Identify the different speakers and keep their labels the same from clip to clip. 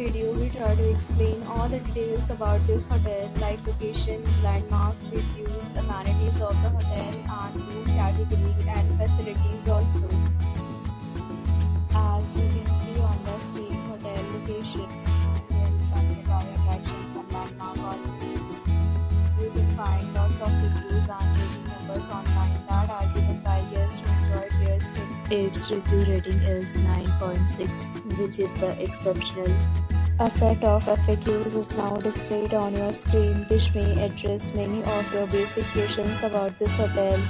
Speaker 1: video, we try to explain all the details about this hotel, like location, landmark, reviews, amenities of the hotel, and room category and facilities also. As you can see on the screen, hotel location, there is some nearby attractions and landmark also. You can find lots of reviews and rating numbers online that are given by guests who enjoyed their stay. Its review rating is 9.6, which is the exceptional. A set of FAQs is now displayed on your screen, which may address many of your basic questions about this hotel.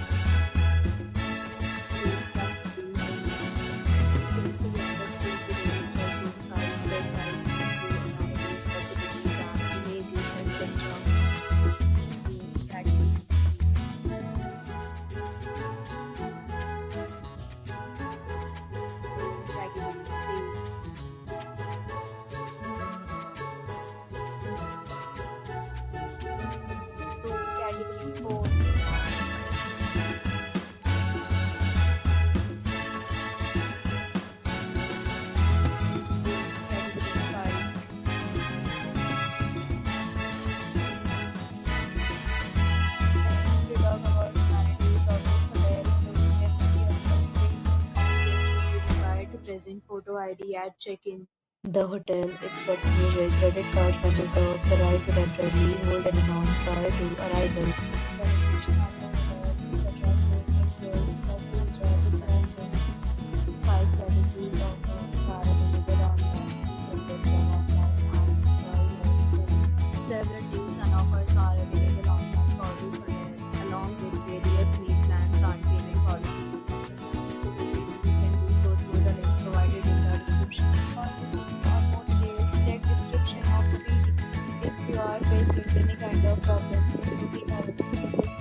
Speaker 1: Present photo ID at check-in. The hotel accepts major credit cards and reserves the right to temporarily hold an amount prior to arrival. The location of the hotel is attractive and tourists love to enjoy the surroundings. 5 categories of rooms are available online, separate from offline and enjoy stay. Several deals and offers are available online for this hotel, along with various meal plans and payment policies. Check description of the video. If you are facing any kind of problem in booking a room, please